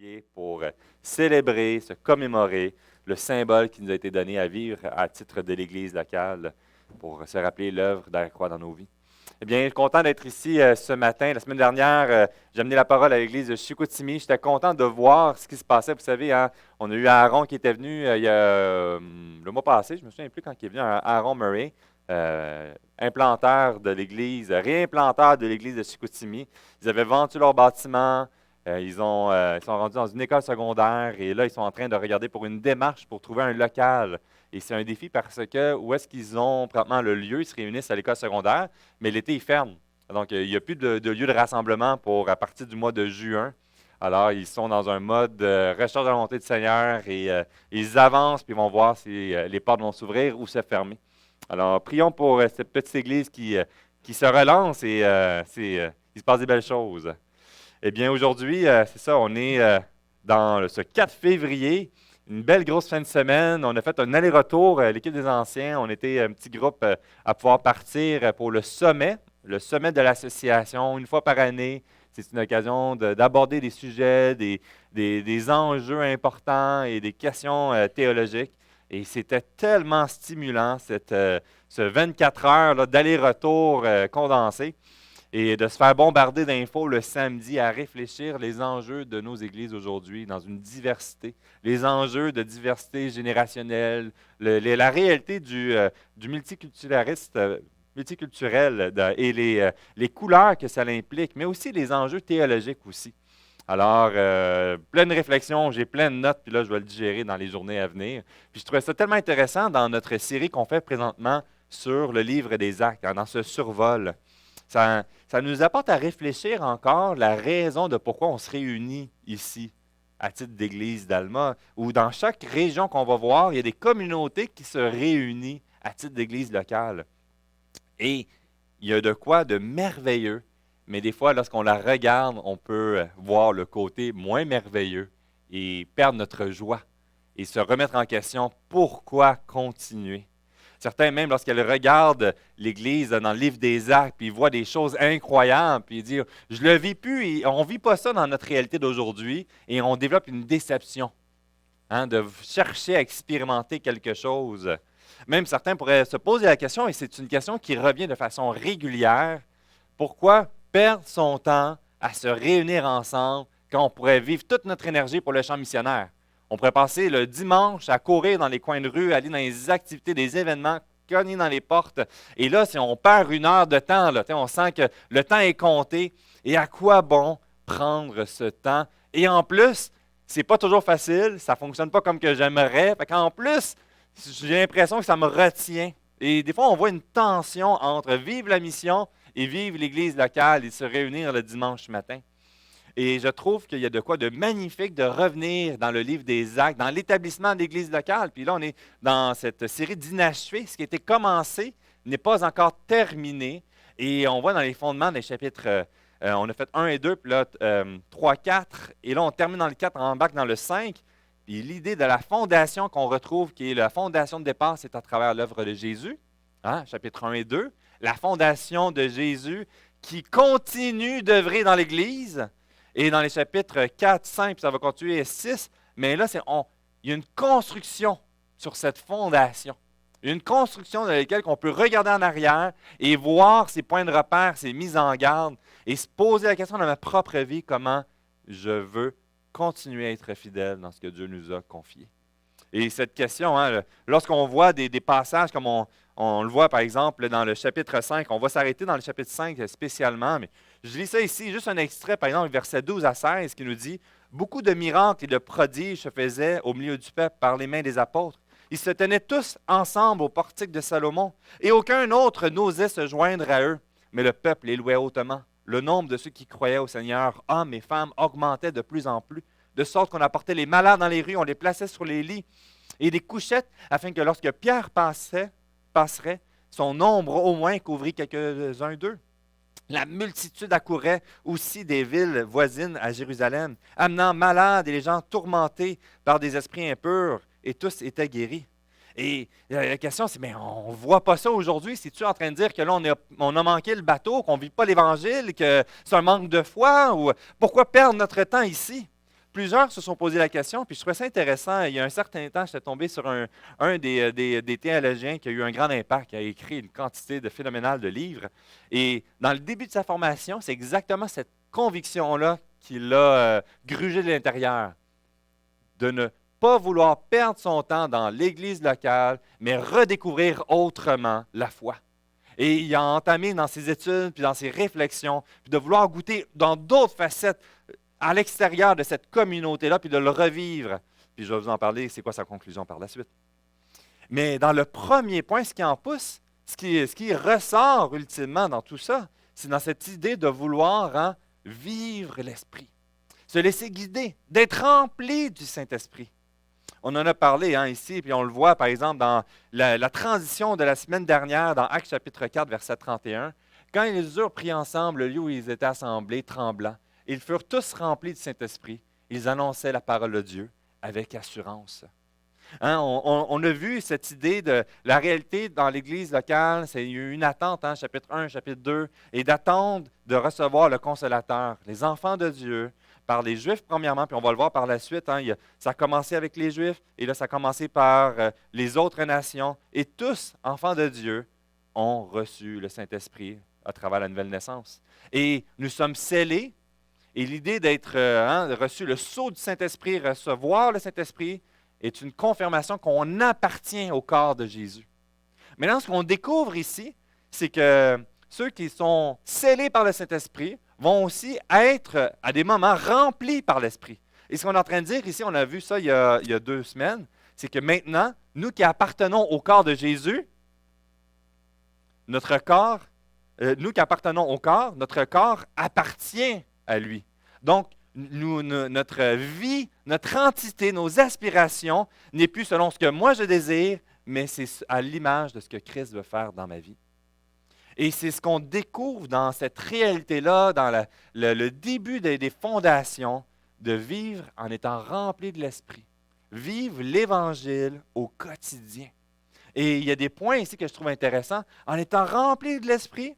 particulier pour célébrer, se commémorer le symbole qui nous a été donné à vivre à titre de l'Église locale pour se rappeler l'œuvre de la croix dans nos vies. Eh bien, je suis content d'être ici ce matin. La semaine dernière, j'ai amené la parole à l'Église de Chicoutimi. J'étais content de voir ce qui se passait. Vous savez, hein, on a eu Aaron qui était venu il y a le mois passé, je ne me souviens plus quand il est venu, Aaron Murray, implanteur de l'Église, réimplanteur de l'Église de Chicoutimi. Ils avaient vendu leur bâtiment. Ils sont rendus dans une école secondaire et là, ils sont en train de regarder pour une démarche pour trouver un local. Et c'est un défi parce que où est-ce qu'ils ont probablement le lieu? Ils se réunissent à l'école secondaire, mais l'été, ils ferment. Donc, il n'y a plus de lieu de rassemblement à partir du mois de juin. Alors, ils sont dans un mode recherche de la volonté du Seigneur et ils avancent puis ils vont voir si les portes vont s'ouvrir ou se fermer. Alors, prions pour cette petite église qui se relance et il se passe des belles choses. Eh bien, aujourd'hui, c'est ça, on est dans ce 4 février, une belle grosse fin de semaine. On a fait un aller-retour, l'équipe des anciens. On était un petit groupe à pouvoir partir pour le sommet de l'association, une fois par année. C'est une occasion d'aborder des sujets, des enjeux importants et des questions théologiques. Et c'était tellement stimulant, ce 24 heures là, d'aller-retour condensé. Et de se faire bombarder d'infos le samedi à réfléchir les enjeux de nos églises aujourd'hui dans une diversité, les enjeux de diversité générationnelle, la réalité du multiculturel et les couleurs que ça implique, mais aussi les enjeux théologiques aussi. Alors, pleine réflexion, j'ai plein de notes, puis là, je vais le digérer dans les journées à venir. Puis je trouvais ça tellement intéressant dans notre série qu'on fait présentement sur le livre des Actes, dans ce survol. Ça nous apporte à réfléchir encore la raison de pourquoi on se réunit ici, à titre d'église d'Alma, où dans chaque région qu'on va voir, il y a des communautés qui se réunissent à titre d'église locale. Et il y a de quoi de merveilleux, mais des fois, lorsqu'on la regarde, on peut voir le côté moins merveilleux et perdre notre joie et se remettre en question pourquoi continuer. Certains, même lorsqu'ils regardent l'Église dans le livre des Actes, puis ils voient des choses incroyables, puis ils disent « Je le vis plus », et on ne vit pas ça dans notre réalité d'aujourd'hui, et on développe une déception de chercher à expérimenter quelque chose. Même certains pourraient se poser la question, et c'est une question qui revient de façon régulière, pourquoi perdre son temps à se réunir ensemble quand on pourrait vivre toute notre énergie pour le champ missionnaire? On pourrait passer le dimanche à courir dans les coins de rue, aller dans les activités, des événements, cogner dans les portes. Et là, si on perd une heure de temps, là, on sent que le temps est compté. Et à quoi bon prendre ce temps? Et en plus, c'est pas toujours facile, ça ne fonctionne pas comme que j'aimerais. En plus, j'ai l'impression que ça me retient. Et des fois, on voit une tension entre vivre la mission et vivre l'Église locale et se réunir le dimanche matin. Et je trouve qu'il y a de quoi de magnifique de revenir dans le livre des Actes, dans l'établissement de l'Église locale. Puis là, on est dans cette série d'inachevé. Ce qui a été commencé n'est pas encore terminé. Et on voit dans les fondements des chapitres, on a fait 1 et 2, puis là, 3, 4. Et là, on termine dans le 4, on embarque dans le 5. Puis l'idée de la fondation qu'on retrouve, qui est la fondation de départ, c'est à travers l'œuvre de Jésus, chapitre 1 et 2. La fondation de Jésus qui continue d'œuvrer dans l'Église. Et dans les chapitres 4, 5, puis ça va continuer 6, mais là, il y a une construction sur cette fondation. Une construction dans laquelle on peut regarder en arrière et voir ses points de repère, ses mises en garde, et se poser la question dans ma propre vie, comment je veux continuer à être fidèle dans ce que Dieu nous a confié. Et cette question, lorsqu'on voit des passages comme on le voit par exemple dans le chapitre 5, on va s'arrêter dans le chapitre 5 spécialement, mais je lis ça ici, juste un extrait, par exemple, versets 12 à 16, qui nous dit « Beaucoup de miracles et de prodiges se faisaient au milieu du peuple par les mains des apôtres. Ils se tenaient tous ensemble au portique de Salomon, et aucun autre n'osait se joindre à eux. Mais le peuple les louait hautement. Le nombre de ceux qui croyaient au Seigneur, hommes et femmes, augmentait de plus en plus, de sorte qu'on apportait les malades dans les rues, on les plaçait sur les lits et des couchettes, afin que lorsque Pierre passerait, son ombre au moins couvrit quelques-uns d'eux. La multitude accourait aussi des villes voisines à Jérusalem, amenant malades et les gens tourmentés par des esprits impurs, et tous étaient guéris. Et la question, c'est, mais on ne voit pas ça aujourd'hui. C'est-tu en train de dire que là, on a manqué le bateau, qu'on ne vit pas l'Évangile, que c'est un manque de foi? Ou pourquoi perdre notre temps ici? plusieurs se sont posés la question, puis je trouvais ça intéressant. Il y a un certain temps, j'étais tombé sur un des théologiens qui a eu un grand impact, qui a écrit une quantité phénoménale de livres. Et dans le début de sa formation, c'est exactement cette conviction-là qui l'a grugé de l'intérieur, de ne pas vouloir perdre son temps dans l'Église locale, mais redécouvrir autrement la foi. Et il a entamé dans ses études, puis dans ses réflexions, puis de vouloir goûter dans d'autres facettes à l'extérieur de cette communauté-là, puis de le revivre. Puis je vais vous en parler, c'est quoi sa conclusion par la suite. Mais dans le premier point, ce qui en pousse, ce qui ressort ultimement dans tout ça, c'est dans cette idée de vouloir vivre l'Esprit, se laisser guider, d'être rempli du Saint-Esprit. On en a parlé ici, puis on le voit par exemple dans la transition de la semaine dernière, dans Actes chapitre 4, verset 31. Quand ils eurent pris ensemble le lieu où ils étaient assemblés, tremblants, ils furent tous remplis du Saint-Esprit. Ils annonçaient la parole de Dieu avec assurance. On a vu cette idée de la réalité dans l'Église locale, c'est une attente, chapitre 1, chapitre 2, et d'attendre de recevoir le Consolateur, les enfants de Dieu, par les Juifs premièrement, puis on va le voir par la suite. Ça a commencé avec les Juifs, et là ça a commencé par les autres nations, et tous, enfants de Dieu, ont reçu le Saint-Esprit à travers la nouvelle naissance. Et nous sommes scellés, et l'idée d'être reçu le sceau du Saint-Esprit, recevoir le Saint-Esprit, est une confirmation qu'on appartient au corps de Jésus. Maintenant, ce qu'on découvre ici, c'est que ceux qui sont scellés par le Saint-Esprit vont aussi être, à des moments, remplis par l'Esprit. Et ce qu'on est en train de dire ici, on a vu ça il y a 2 semaines, c'est que maintenant, nous qui appartenons au corps de Jésus, notre corps appartient à lui. Donc, notre vie, notre entité, nos aspirations n'est plus selon ce que moi je désire, mais c'est à l'image de ce que Christ veut faire dans ma vie. Et c'est ce qu'on découvre dans cette réalité-là, dans le début des fondations, de vivre en étant rempli de l'Esprit. Vivre l'Évangile au quotidien. Et il y a des points ici que je trouve intéressants. En étant rempli de l'Esprit,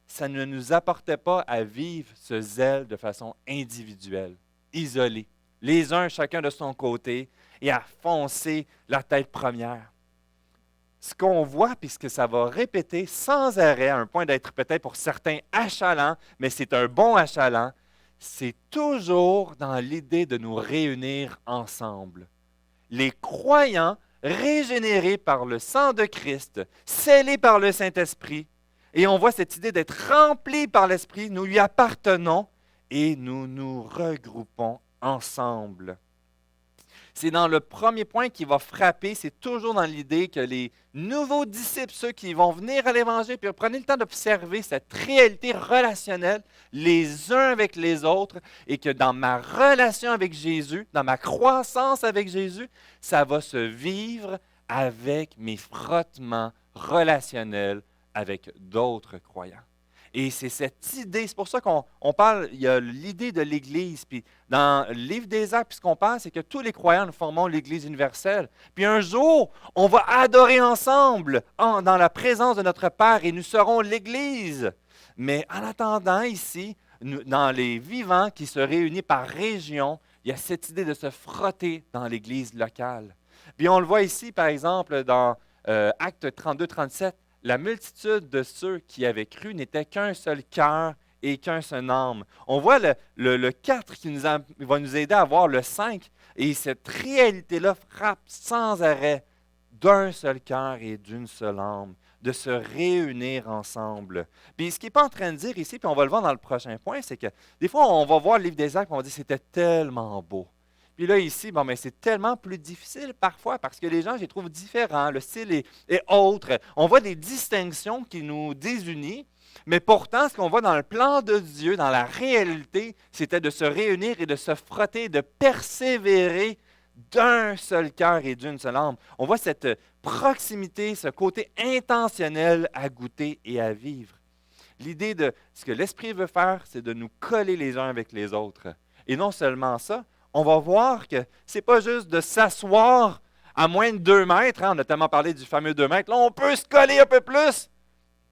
ça ne nous apportait pas à vivre ce zèle de façon individuelle, isolée, les uns chacun de son côté, et à foncer la tête première. Ce qu'on voit, puisque ça va répéter sans arrêt, à un point d'être peut-être pour certains achalant, mais c'est un bon achalant, c'est toujours dans l'idée de nous réunir ensemble. Les croyants régénérés par le sang de Christ, scellés par le Saint-Esprit, et on voit cette idée d'être remplis par l'Esprit, nous lui appartenons et nous nous regroupons ensemble. C'est dans le premier point qui va frapper, c'est toujours dans l'idée que les nouveaux disciples, ceux qui vont venir à l'Évangile, puis prenez le temps d'observer cette réalité relationnelle les uns avec les autres, et que dans ma relation avec Jésus, dans ma croissance avec Jésus, ça va se vivre avec mes frottements relationnels avec d'autres croyants. Et c'est cette idée, c'est pour ça qu'on parle, il y a l'idée de l'Église. Puis dans le livre des Actes, ce qu'on parle, c'est que tous les croyants nous formons l'Église universelle. Puis un jour, on va adorer ensemble dans la présence de notre Père et nous serons l'Église. Mais en attendant ici, dans les vivants qui se réunissent par région, il y a cette idée de se frotter dans l'Église locale. Puis on le voit ici, par exemple, dans Actes 32-37, la multitude de ceux qui avaient cru n'était qu'un seul cœur et qu'un seul âme. On voit le 4 qui va nous aider à voir le 5. Et cette réalité-là frappe sans arrêt d'un seul cœur et d'une seule âme, de se réunir ensemble. Puis ce qu'il n'est pas en train de dire ici, puis on va le voir dans le prochain point, c'est que des fois, on va voir le livre des Actes et on va dire que c'était tellement beau. Puis là, ici, c'est tellement plus difficile parfois parce que les gens, je les trouve différents, le style est autre. On voit des distinctions qui nous désunissent, mais pourtant, ce qu'on voit dans le plan de Dieu, dans la réalité, c'était de se réunir et de se frotter, de persévérer d'un seul cœur et d'une seule âme. On voit cette proximité, ce côté intentionnel à goûter et à vivre. L'idée de ce que l'Esprit veut faire, c'est de nous coller les uns avec les autres. Et non seulement ça, on va voir que ce n'est pas juste de s'asseoir à moins de 2 mètres. On a tellement parlé du fameux 2 mètres. Là, on peut se coller un peu plus.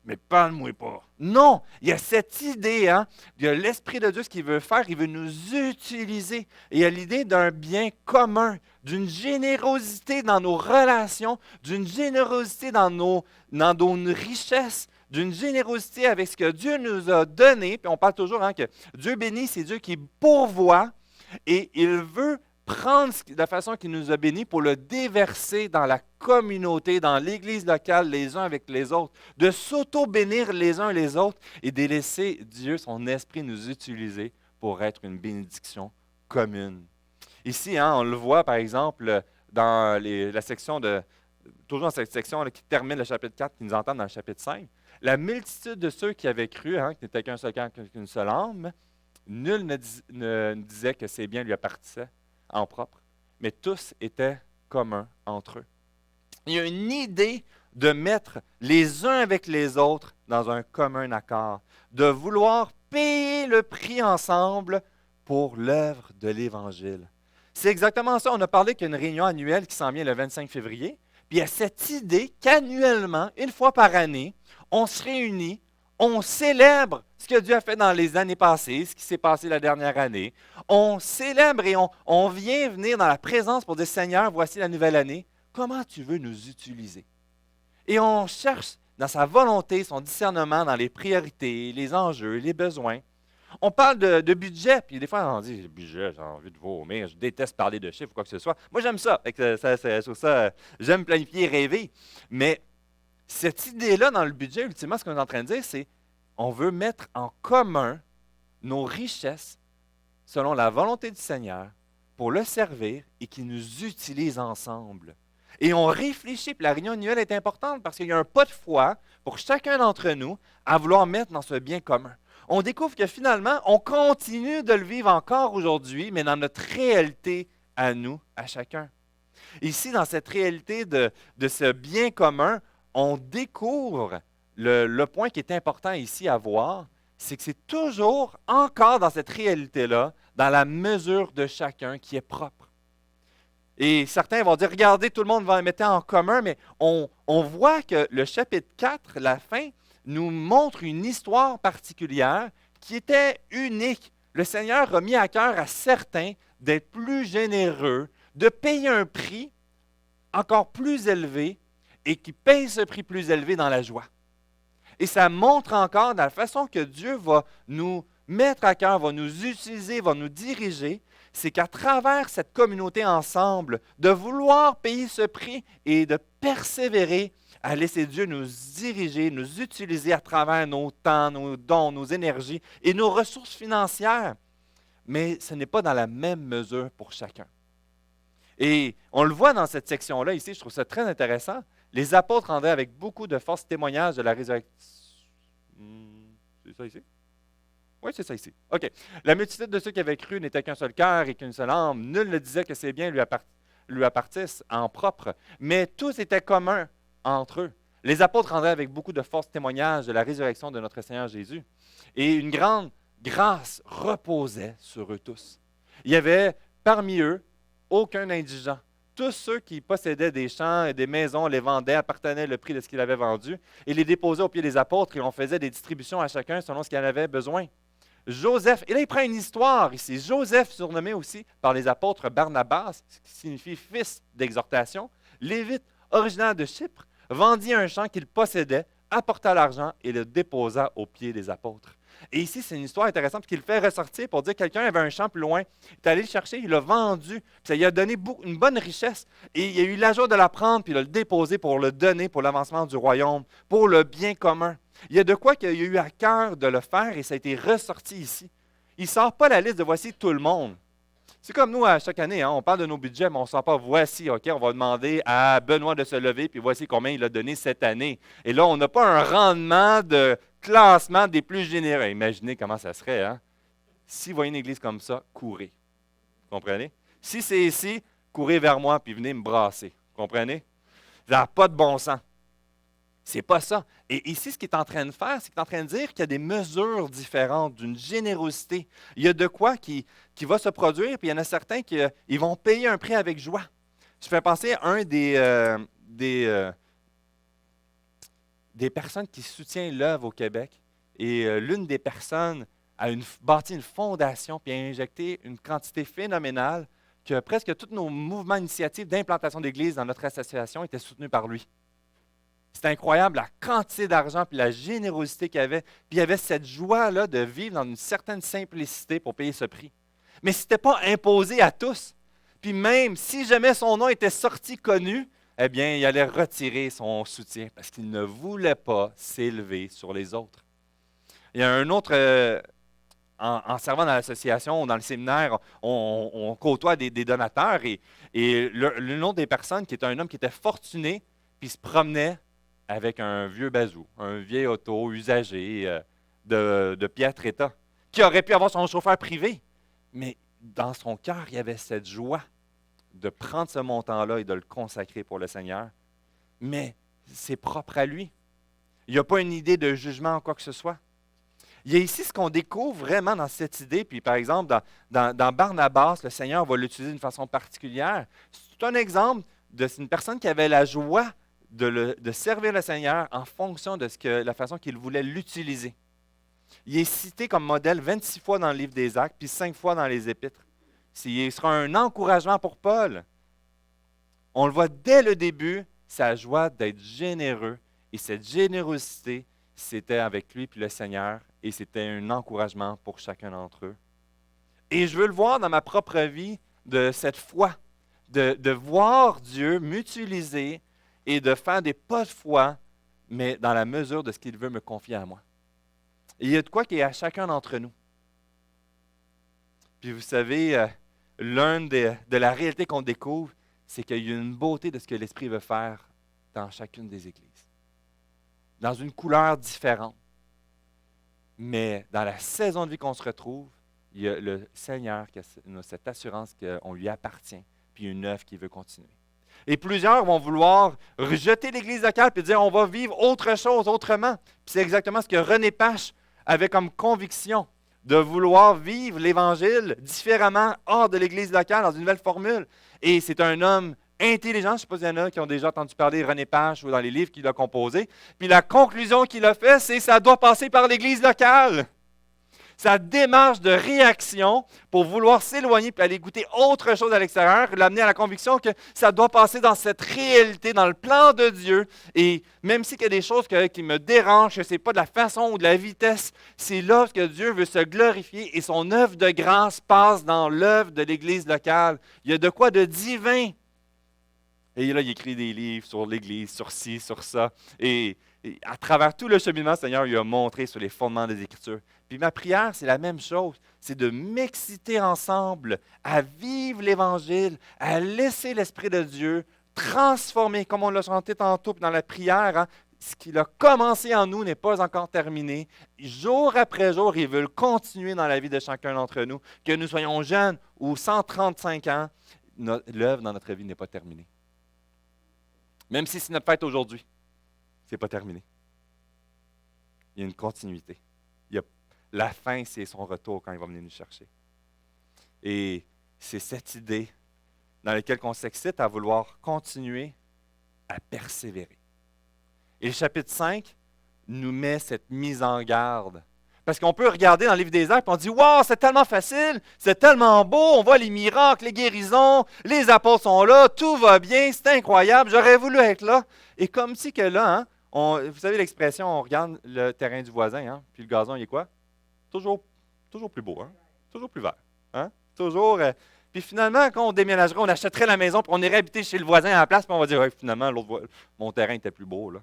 Mais parle-moi pas. Non, il y a cette idée, hein, il y a l'Esprit de Dieu, ce qu'il veut faire, il veut nous utiliser. Et il y a l'idée d'un bien commun, d'une générosité dans nos relations, d'une générosité dans nos richesses, d'une générosité avec ce que Dieu nous a donné. Puis on parle toujours hein, que Dieu bénit, c'est Dieu qui pourvoit et il veut prendre la façon qu'il nous a bénis pour le déverser dans la communauté, dans l'Église locale, les uns avec les autres, de s'auto-bénir les uns les autres et de laisser Dieu, son esprit, nous utiliser pour être une bénédiction commune. Ici, hein, on le voit, par exemple, dans la section toujours dans cette section là, qui termine le chapitre 4, qui nous entend dans le chapitre 5, la multitude de ceux qui avaient cru, hein, qui n'était qu'un seul cœur, qu'une seule âme, nul ne disait que ses biens lui appartenaient en propre, mais tous étaient communs entre eux. Il y a une idée de mettre les uns avec les autres dans un commun accord, de vouloir payer le prix ensemble pour l'œuvre de l'Évangile. C'est exactement ça. On a parlé qu'il y a une réunion annuelle qui s'en vient le 25 février, puis il y a cette idée qu'annuellement, une fois par année, on se réunit, on célèbre ce que Dieu a fait dans les années passées, ce qui s'est passé la dernière année. On célèbre et on vient venir dans la présence pour dire, Seigneur, voici la nouvelle année. Comment tu veux nous utiliser? Et on cherche dans sa volonté, son discernement, dans les priorités, les enjeux, les besoins. On parle de budget, puis des fois on dit, budget, j'ai envie de vomir, je déteste parler de chiffres ou quoi que ce soit. Moi, j'aime ça. Sur ça, j'aime planifier et rêver. Mais cette idée-là dans le budget, ultimement, ce qu'on est en train de dire, c'est on veut mettre en commun nos richesses selon la volonté du Seigneur pour le servir et qu'il nous utilise ensemble. Et on réfléchit, puis la réunion annuelle est importante parce qu'il y a un pas de foi pour chacun d'entre nous à vouloir mettre dans ce bien commun. On découvre que finalement, on continue de le vivre encore aujourd'hui, mais dans notre réalité à nous, à chacun. Ici, dans cette réalité de ce bien commun, on découvre le point qui est important ici à voir, c'est que c'est toujours encore dans cette réalité-là, dans la mesure de chacun qui est propre. Et certains vont dire, regardez, tout le monde va mettre en commun, mais on voit que le chapitre 4, la fin, nous montre une histoire particulière qui était unique. Le Seigneur a mis à cœur à certains d'être plus généreux, de payer un prix encore plus élevé et qui paye ce prix plus élevé dans la joie. Et ça montre encore dans la façon que Dieu va nous mettre à cœur, va nous utiliser, va nous diriger, c'est qu'à travers cette communauté ensemble, de vouloir payer ce prix et de persévérer à laisser Dieu nous diriger, nous utiliser à travers nos temps, nos dons, nos énergies et nos ressources financières. Mais ce n'est pas dans la même mesure pour chacun. Et on le voit dans cette section-là ici, je trouve ça très intéressant. Les apôtres rendaient avec beaucoup de force témoignage de la résurrection. C'est ça ici? Oui, c'est ça ici. OK. La multitude de ceux qui avaient cru n'était qu'un seul cœur et qu'une seule âme. Nul ne disait que ses biens lui appartissent en propre, mais tous étaient communs entre eux. Les apôtres rendaient avec beaucoup de force témoignage de la résurrection de notre Seigneur Jésus. Et une grande grâce reposait sur eux tous. Il y avait parmi eux aucun indigent. Tous ceux qui possédaient des champs et des maisons les vendaient, appartenaient le prix de ce qu'ils avaient vendu, et les déposaient aux pieds des apôtres, et on faisait des distributions à chacun selon ce qu'il en avait besoin. Joseph, et là il prend une histoire ici. Joseph, surnommé aussi par les apôtres Barnabas, ce qui signifie fils d'exhortation, lévite, originaire de Chypre, vendit un champ qu'il possédait, apporta l'argent et le déposa aux pieds des apôtres. Et ici, c'est une histoire intéressante qu'il fait ressortir pour dire que quelqu'un avait un champ plus loin. Il est allé le chercher, il l'a vendu, puis ça lui a donné une bonne richesse. Et il a eu la joie de la prendre, puis de le déposer pour le donner pour l'avancement du royaume, pour le bien commun. Il y a de quoi qu'il a eu à cœur de le faire et ça a été ressorti ici. Il ne sort pas la liste de voici tout le monde. C'est comme nous, à chaque année, hein, on parle de nos budgets, mais on ne sort pas voici, OK, on va demander à Benoît de se lever, puis voici combien il a donné cette année. Et là, on n'a pas un rendement de classement des plus généreux. Imaginez comment ça serait, hein? Si vous voyez une église comme ça, courez. Vous comprenez? Si c'est ici, courez vers moi, puis venez me brasser. Vous comprenez? Ça n'a pas de bon sens. C'est pas ça. Et ici, ce qu'il est en train de faire, c'est qu'il est en train de dire qu'il y a des mesures différentes, d'une générosité. Il y a de quoi qui va se produire, puis il y en a certains qui ils vont payer un prix avec joie. Je fais penser à un des personnes qui soutiennent l'œuvre au Québec. Et l'une des personnes a bâti une fondation puis a injecté une quantité phénoménale que presque tous nos mouvements initiatifs d'implantation d'église dans notre association étaient soutenus par lui. C'est incroyable la quantité d'argent puis la générosité qu'il y avait. Puis il y avait cette joie-là de vivre dans une certaine simplicité pour payer ce prix. Mais ce n'était pas imposé à tous. Puis même si jamais son nom était sorti connu, eh bien, il allait retirer son soutien parce qu'il ne voulait pas s'élever sur les autres. Il y a un autre, en servant dans l'association ou dans le séminaire, on côtoie des donateurs et l'une autre des personnes qui était un homme qui était fortuné, puis se promenait avec un vieux bazou, un vieil auto usagé de piètre état, qui aurait pu avoir son chauffeur privé. Mais dans son cœur, il y avait cette joie de prendre ce montant-là et de le consacrer pour le Seigneur. Mais c'est propre à lui. Il n'y a pas une idée de jugement ou quoi que ce soit. Il y a ici ce qu'on découvre vraiment dans cette idée. Puis par exemple, dans Barnabas, le Seigneur va l'utiliser d'une façon particulière. C'est un exemple d'une personne qui avait la joie de servir le Seigneur en fonction de la façon qu'il voulait l'utiliser. Il est cité comme modèle 26 fois dans le livre des Actes, puis 5 fois dans les Épîtres. Il sera un encouragement pour Paul. On le voit dès le début, sa joie d'être généreux. Et cette générosité, c'était avec lui puis le Seigneur. Et c'était un encouragement pour chacun d'entre eux. Et je veux le voir dans ma propre vie de cette foi. De voir Dieu m'utiliser et de faire des pas de foi, mais dans la mesure de ce qu'il veut me confier à moi. Et il y a de quoi qui est à chacun d'entre nous. Puis vous savez, de la réalité qu'on découvre, c'est qu'il y a une beauté de ce que l'Esprit veut faire dans chacune des églises. Dans une couleur différente. Mais dans la saison de vie qu'on se retrouve, il y a le Seigneur qui a cette assurance qu'on lui appartient, puis une œuvre qui veut continuer. Et plusieurs vont vouloir rejeter l'Église locale et dire on va vivre autre chose autrement. Puis c'est exactement ce que René Pache avait comme conviction, de vouloir vivre l'Évangile différemment hors de l'Église locale, dans une nouvelle formule. Et c'est un homme intelligent, je ne sais pas s'il y en a qui ont déjà entendu parler de René Pache ou dans les livres qu'il a composés. Puis la conclusion qu'il a faite, c'est que ça doit passer par l'Église locale. Sa démarche de réaction pour vouloir s'éloigner puis aller goûter autre chose à l'extérieur, l'amener à la conviction que ça doit passer dans cette réalité, dans le plan de Dieu. Et même s'il y a des choses qui me dérangent, que ce n'est pas de la façon ou de la vitesse, c'est là que Dieu veut se glorifier et son œuvre de grâce passe dans l'œuvre de l'Église locale. Il y a de quoi de divin. Et là, il écrit des livres sur l'Église, sur ci, sur ça. Et à travers tout le cheminement, le Seigneur lui a montré sur les fondements des Écritures. Puis ma prière, c'est la même chose. C'est de m'exciter ensemble à vivre l'Évangile, à laisser l'Esprit de Dieu transformer, comme on l'a chanté tantôt dans la prière. Hein, ce qu'il a commencé en nous n'est pas encore terminé. Jour après jour, il veut le continuer dans la vie de chacun d'entre nous. Que nous soyons jeunes ou 135 ans, l'œuvre dans notre vie n'est pas terminée. Même si c'est notre fête aujourd'hui, ce n'est pas terminé. Il y a une continuité. La fin, c'est son retour quand il va venir nous chercher. Et c'est cette idée dans laquelle on s'excite à vouloir continuer à persévérer. Et le chapitre 5 nous met cette mise en garde. Parce qu'on peut regarder dans le livre des Actes et on dit « Wow, c'est tellement facile, c'est tellement beau, on voit les miracles, les guérisons, les apôtres sont là, tout va bien, c'est incroyable, j'aurais voulu être là. » Et comme si que là, hein, vous savez l'expression, on regarde le terrain du voisin, hein, puis le gazon, il est quoi? Toujours plus beau, hein? Toujours plus vert. Hein? Toujours. Puis finalement, quand on déménagerait, on achèterait la maison, puis on irait habiter chez le voisin à la place, puis on va dire, ouais, finalement, mon terrain était plus beau. Là,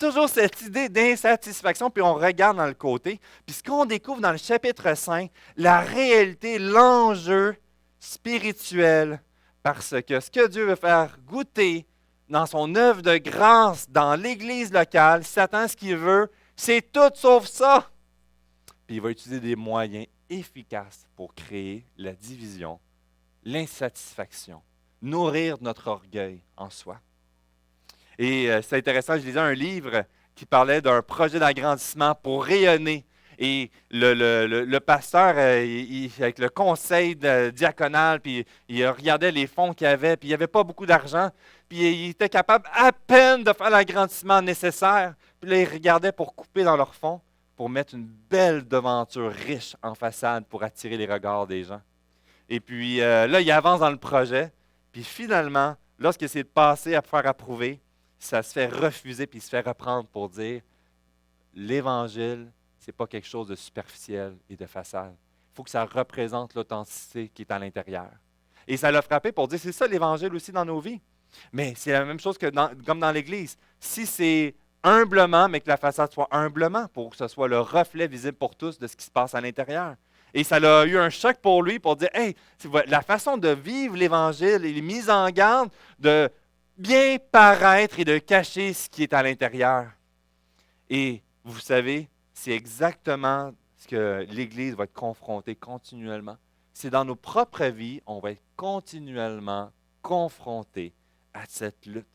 toujours cette idée d'insatisfaction, puis on regarde dans le côté. Puis ce qu'on découvre dans le chapitre 5, la réalité, l'enjeu spirituel, parce que ce que Dieu veut faire goûter dans son œuvre de grâce dans l'Église locale, Satan, ce qu'il veut, c'est tout sauf ça. Puis il va utiliser des moyens efficaces pour créer la division, l'insatisfaction, nourrir notre orgueil en soi. Et c'est intéressant, je lisais un livre qui parlait d'un projet d'agrandissement pour rayonner. Et le pasteur, avec le conseil diaconal, puis il regardait les fonds qu'il y avait, puis il n'y avait pas beaucoup d'argent, puis il était capable à peine de faire l'agrandissement nécessaire. Puis là, il regardait pour couper dans leurs fonds, pour mettre une belle devanture riche en façade pour attirer les regards des gens. Et puis là, il avance dans le projet, puis finalement, lorsqu'il essaie de passer à faire approuver, ça se fait refuser, puis il se fait reprendre pour dire l'Évangile, ce n'est pas quelque chose de superficiel et de façade. Il faut que ça représente l'authenticité qui est à l'intérieur. Et ça l'a frappé pour dire, c'est ça l'Évangile aussi dans nos vies. Mais c'est la même chose que comme dans l'Église. Si c'est humblement, mais que la façade soit humblement, pour que ce soit le reflet visible pour tous de ce qui se passe à l'intérieur. Et ça a eu un choc pour lui pour dire, hey, la façon de vivre l'Évangile, il est mise en garde de bien paraître et de cacher ce qui est à l'intérieur. Et vous savez, c'est exactement ce que l'Église va être confrontée continuellement. C'est dans nos propres vies, on va être continuellement confrontés à cette lutte.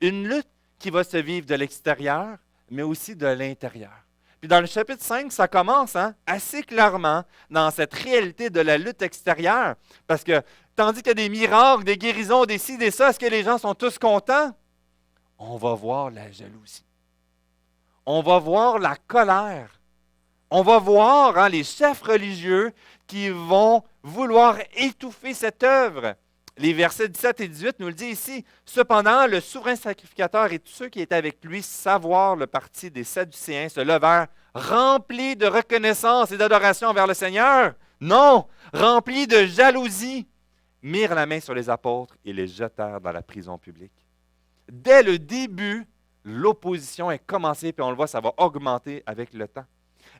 Une lutte qui va se vivre de l'extérieur, mais aussi de l'intérieur. Puis dans le chapitre 5, ça commence assez clairement dans cette réalité de la lutte extérieure. Parce que tandis qu'il y a des miracles, des guérisons, des ci, des ça, est-ce que les gens sont tous contents? On va voir la jalousie. On va voir la colère. On va voir les chefs religieux qui vont vouloir étouffer cette œuvre. Les versets 17 et 18 nous le disent ici. Cependant, le souverain sacrificateur et tous ceux qui étaient avec lui, savoir le parti des Sadducéens, se levèrent remplis de reconnaissance et d'adoration envers le Seigneur. Non, remplis de jalousie, mirent la main sur les apôtres et les jetèrent dans la prison publique. Dès le début, l'opposition est commencée, puis on le voit, ça va augmenter avec le temps.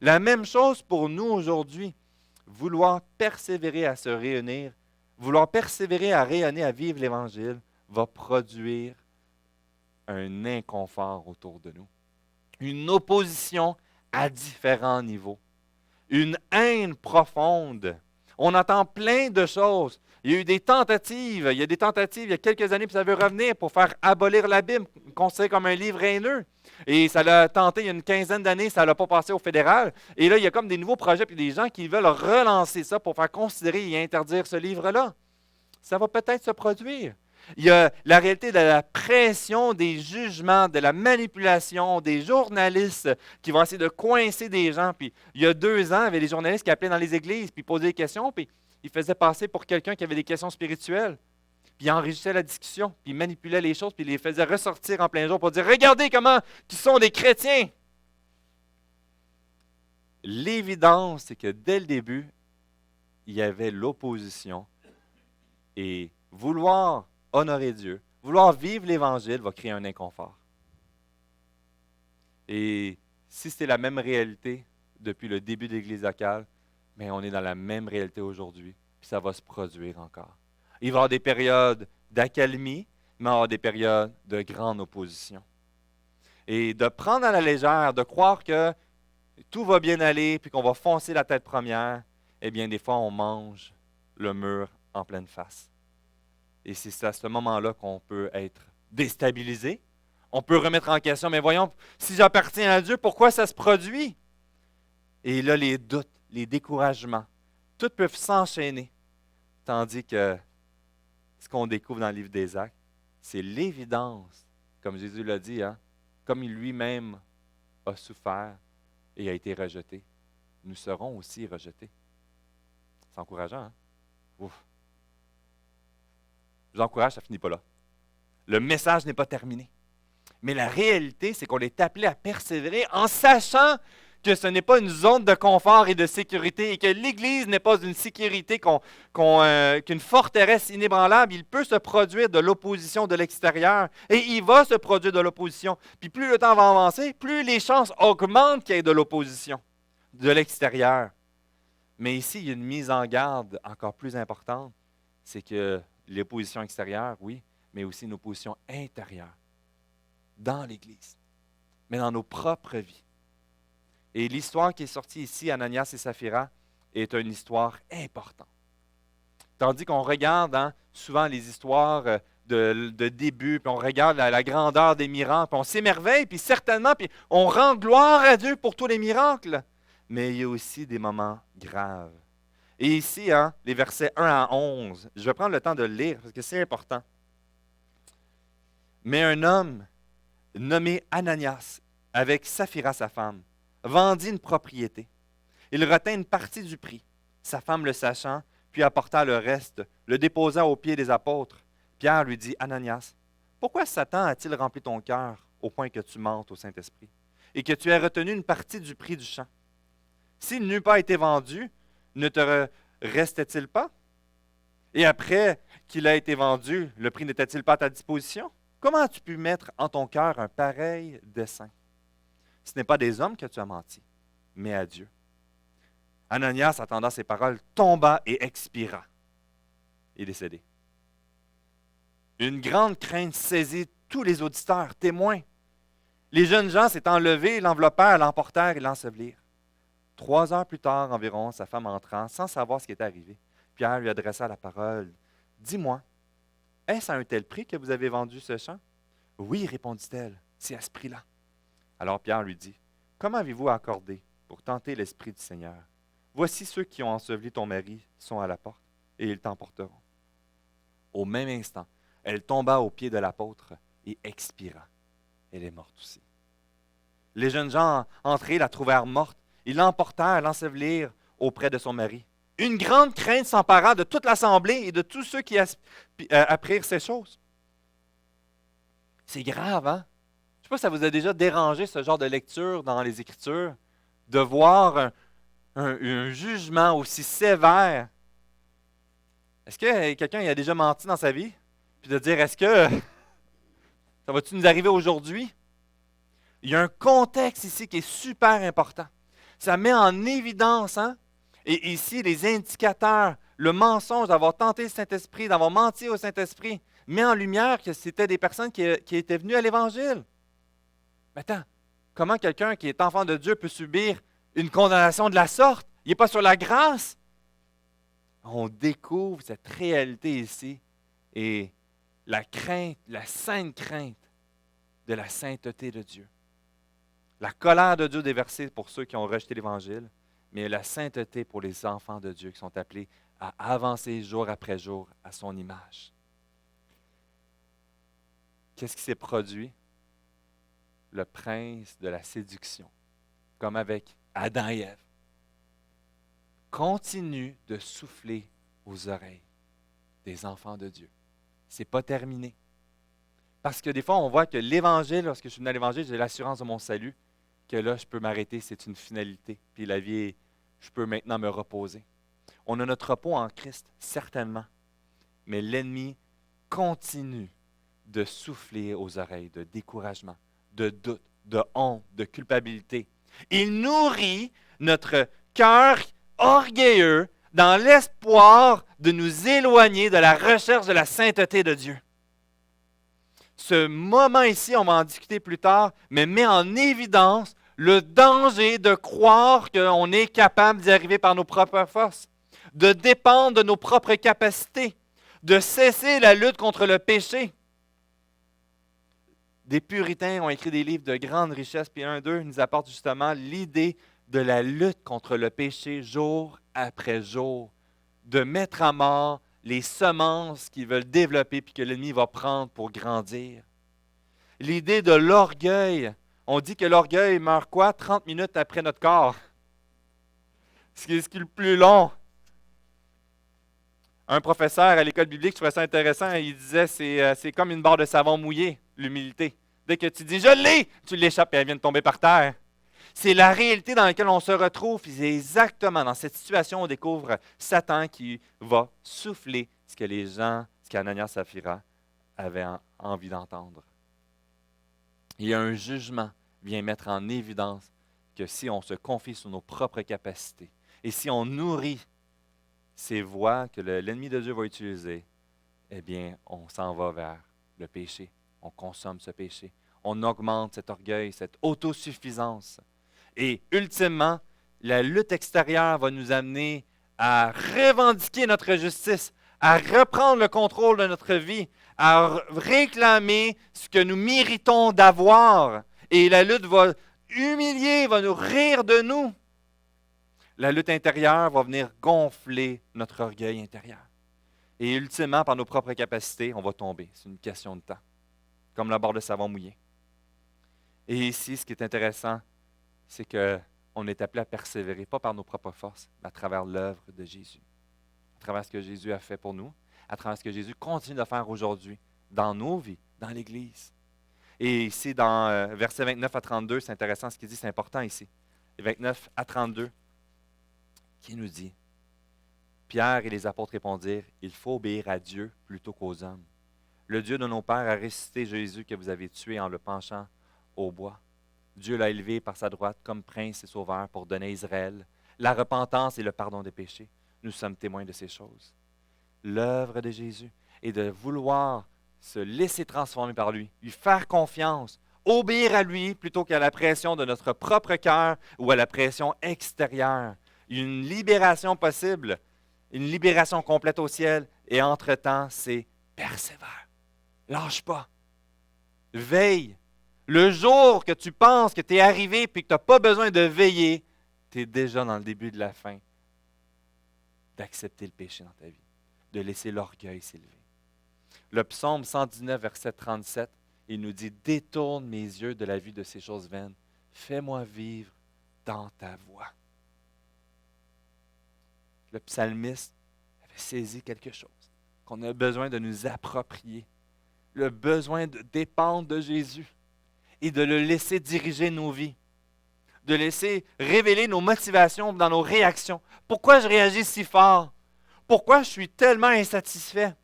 La même chose pour nous aujourd'hui. Vouloir persévérer à se réunir, vouloir persévérer à rayonner, à vivre l'Évangile, va produire un inconfort autour de nous. Une opposition à différents niveaux. Une haine profonde. On entend plein de choses. Il y a eu des tentatives. Il y a des tentatives il y a quelques années, puis ça veut revenir pour faire abolir la Bible, considérée comme un livre haineux. Et ça l'a tenté il y a une quinzaine d'années, ça ne l'a pas passé au fédéral. Et là, il y a comme des nouveaux projets, puis des gens qui veulent relancer ça pour faire considérer et interdire ce livre-là. Ça va peut-être se produire. Il y a la réalité de la pression, des jugements, de la manipulation, des journalistes qui vont essayer de coincer des gens. Puis il y a 2 ans, il y avait des journalistes qui appelaient dans les églises, puis posaient des questions, puis ils faisaient passer pour quelqu'un qui avait des questions spirituelles. Puis ils enrichissaient la discussion, puis ils manipulaient les choses, puis ils les faisaient ressortir en plein jour pour dire « Regardez comment ils sont des chrétiens! » L'évidence, c'est que dès le début, il y avait l'opposition. Et vouloir honorer Dieu, vouloir vivre l'Évangile va créer un inconfort. Et si c'était la même réalité depuis le début de l'Église locale, mais on est dans la même réalité aujourd'hui, puis ça va se produire encore. Il va y avoir des périodes d'accalmie, mais il va y avoir des périodes de grande opposition. Et de prendre à la légère, de croire que tout va bien aller, puis qu'on va foncer la tête première, eh bien, des fois, on mange le mur en pleine face. Et c'est à ce moment-là qu'on peut être déstabilisé. On peut remettre en question, mais voyons, si j'appartiens à Dieu, pourquoi ça se produit? Et là, les doutes, les découragements, tout peuvent s'enchaîner. Tandis que ce qu'on découvre dans le livre des Actes, c'est l'évidence, comme Jésus l'a dit, comme il lui-même a souffert et a été rejeté, nous serons aussi rejetés. C'est encourageant, hein? Ouf. Je vous encourage, ça ne finit pas là. Le message n'est pas terminé. Mais la réalité, c'est qu'on est appelé à persévérer en sachant que ce n'est pas une zone de confort et de sécurité et que l'Église n'est pas une sécurité qu'une forteresse inébranlable. Il peut se produire de l'opposition de l'extérieur et il va se produire de l'opposition. Puis plus le temps va avancer, plus les chances augmentent qu'il y ait de l'opposition de l'extérieur. Mais ici, il y a une mise en garde encore plus importante, c'est que l'opposition extérieure, oui, mais aussi une opposition intérieure dans l'Église, mais dans nos propres vies. Et l'histoire qui est sortie ici, Ananias et Saphira, est une histoire importante. Tandis qu'on regarde souvent les histoires de début, puis on regarde la grandeur des miracles, puis on s'émerveille, puis certainement, puis on rend gloire à Dieu pour tous les miracles. mais il y a aussi des moments graves. Et ici, hein, les versets 1 à 11, je vais prendre le temps de le lire parce que c'est important. Mais un homme nommé Ananias, avec Saphira sa femme, vendit une propriété. Il retint une partie du prix. Sa femme le sachant, puis apporta le reste, le déposa aux pieds des apôtres. Pierre lui dit, Ananias, pourquoi Satan a-t-il rempli ton cœur au point que tu mentes au Saint-Esprit et que tu aies retenu une partie du prix du champ? S'il n'eût pas été vendu, ne te restait-il pas? Et après qu'il a été vendu, le prix n'était-il pas à ta disposition? Comment as-tu pu mettre en ton cœur un pareil dessein? Ce n'est pas des hommes que tu as menti, mais à Dieu. Ananias, entendant ces paroles, tomba et expira. Il est décédé. Une grande crainte saisit tous les auditeurs, témoins. Les jeunes gens s'étant levés, l'enveloppèrent, l'emportèrent et l'ensevelirent. 3 heures plus tard environ, sa femme entrant, sans savoir ce qui était arrivé, Pierre lui adressa la parole. « Dis-moi, est-ce à un tel prix que vous avez vendu ce champ? » « Oui, répondit-elle, c'est à ce prix-là. » Alors Pierre lui dit, « Comment avez-vous accordé pour tenter l'Esprit du Seigneur? Voici ceux qui ont enseveli ton mari sont à la porte, et ils t'emporteront. » Au même instant, elle tomba aux pieds de l'apôtre et expira. Elle est morte aussi. Les jeunes gens entrés la trouvèrent morte. Ils l'emportèrent, l'ensevelirent auprès de son mari. Une grande crainte s'empara de toute l'assemblée et de tous ceux qui apprirent ces choses. C'est grave, hein? Je ne sais pas si ça vous a déjà dérangé ce genre de lecture dans les Écritures, de voir un jugement aussi sévère. Est-ce que quelqu'un a déjà menti dans sa vie? Puis de dire, est-ce que ça va-tu nous arriver aujourd'hui? Il y a un contexte ici qui est super important. Ça met en évidence, hein? Et ici, les indicateurs, le mensonge d'avoir tenté le Saint-Esprit, d'avoir menti au Saint-Esprit, met en lumière que c'était des personnes qui étaient venues à l'Évangile. Mais attends, comment quelqu'un qui est enfant de Dieu peut subir une condamnation de la sorte? Il n'est pas sur la grâce. On découvre cette réalité ici et la crainte, la sainte crainte de la sainteté de Dieu. La colère de Dieu déversée pour ceux qui ont rejeté l'Évangile, mais la sainteté pour les enfants de Dieu qui sont appelés à avancer jour après jour à son image. Qu'est-ce qui s'est produit? Le prince de la séduction, comme avec Adam et Ève, continue de souffler aux oreilles des enfants de Dieu. Ce n'est pas terminé. Parce que des fois, on voit que l'Évangile, lorsque je suis venu à l'Évangile, j'ai l'assurance de mon salut, que là, je peux m'arrêter, c'est une finalité. Puis la vie, je peux maintenant me reposer. On a notre repos en Christ, certainement. Mais l'ennemi continue de souffler aux oreilles de découragement, de doute, de honte, de culpabilité. Il nourrit notre cœur orgueilleux dans l'espoir de nous éloigner de la recherche de la sainteté de Dieu. Ce moment ici, on va en discuter plus tard, mais met en évidence le danger de croire qu'on est capable d'y arriver par nos propres forces, de dépendre de nos propres capacités, de cesser la lutte contre le péché. Des puritains ont écrit des livres de grande richesse, puis un d'eux nous apporte justement l'idée de la lutte contre le péché jour après jour, de mettre à mort les semences qu'ils veulent développer puis que l'ennemi va prendre pour grandir. L'idée de l'orgueil. On dit que l'orgueil meurt quoi? 30 minutes après notre corps. Ce qui est le plus long. Un professeur à l'école biblique, je trouvais ça intéressant, il disait c'est comme une barre de savon mouillé, l'humilité. Dès que tu dis « je l'ai », tu l'échappes et elle vient de tomber par terre. C'est la réalité dans laquelle on se retrouve. C'est exactement dans cette situation où on découvre Satan qui va souffler ce que les gens, ce qu'Ananias et Saphira avaient envie d'entendre. Il y a un jugement qui vient mettre en évidence que si on se confie sur nos propres capacités et si on nourrit ces voies que l'ennemi de Dieu va utiliser, eh bien, on s'en va vers le péché. On consomme ce péché. On augmente cet orgueil, cette autosuffisance. Et ultimement, la lutte extérieure va nous amener à revendiquer notre justice, à reprendre le contrôle de notre vie, à réclamer ce que nous méritons d'avoir. Et la lutte va humilier, va nous rire de nous. La lutte intérieure va venir gonfler notre orgueil intérieur. Et ultimement, par nos propres capacités, on va tomber. C'est une question de temps, comme la barre de savon mouillé. Et ici, ce qui est intéressant, c'est qu'on est appelé à persévérer, pas par nos propres forces, mais à travers l'œuvre de Jésus, à travers ce que Jésus a fait pour nous, à travers ce que Jésus continue de faire aujourd'hui, dans nos vies, dans l'Église. Et ici, dans versets 29 à 32, c'est intéressant ce qu'il dit, c'est important ici. 29 à 32, qui nous dit, Pierre et les apôtres répondirent, il faut obéir à Dieu plutôt qu'aux hommes. Le Dieu de nos pères a ressuscité Jésus que vous avez tué en le penchant au bois. Dieu l'a élevé par sa droite comme prince et sauveur pour donner à Israël la repentance et le pardon des péchés. Nous sommes témoins de ces choses. L'œuvre de Jésus est de vouloir se laisser transformer par lui, lui faire confiance, obéir à lui plutôt qu'à la pression de notre propre cœur ou à la pression extérieure. Une libération possible, une libération complète au ciel, et entre-temps, c'est persévère. Lâche pas. Veille. Le jour que tu penses que tu es arrivé et que tu n'as pas besoin de veiller, tu es déjà dans le début de la fin d'accepter le péché dans ta vie, de laisser l'orgueil s'élever. Le psaume 119, verset 37, il nous dit « Détourne mes yeux de la vue de ces choses vaines, fais-moi vivre dans ta voie. » Le psalmiste avait saisi quelque chose qu'on a besoin de nous approprier, le besoin de dépendre de Jésus et de le laisser diriger nos vies, de laisser révéler nos motivations dans nos réactions. Pourquoi je réagis si fort? Pourquoi je suis tellement insatisfait?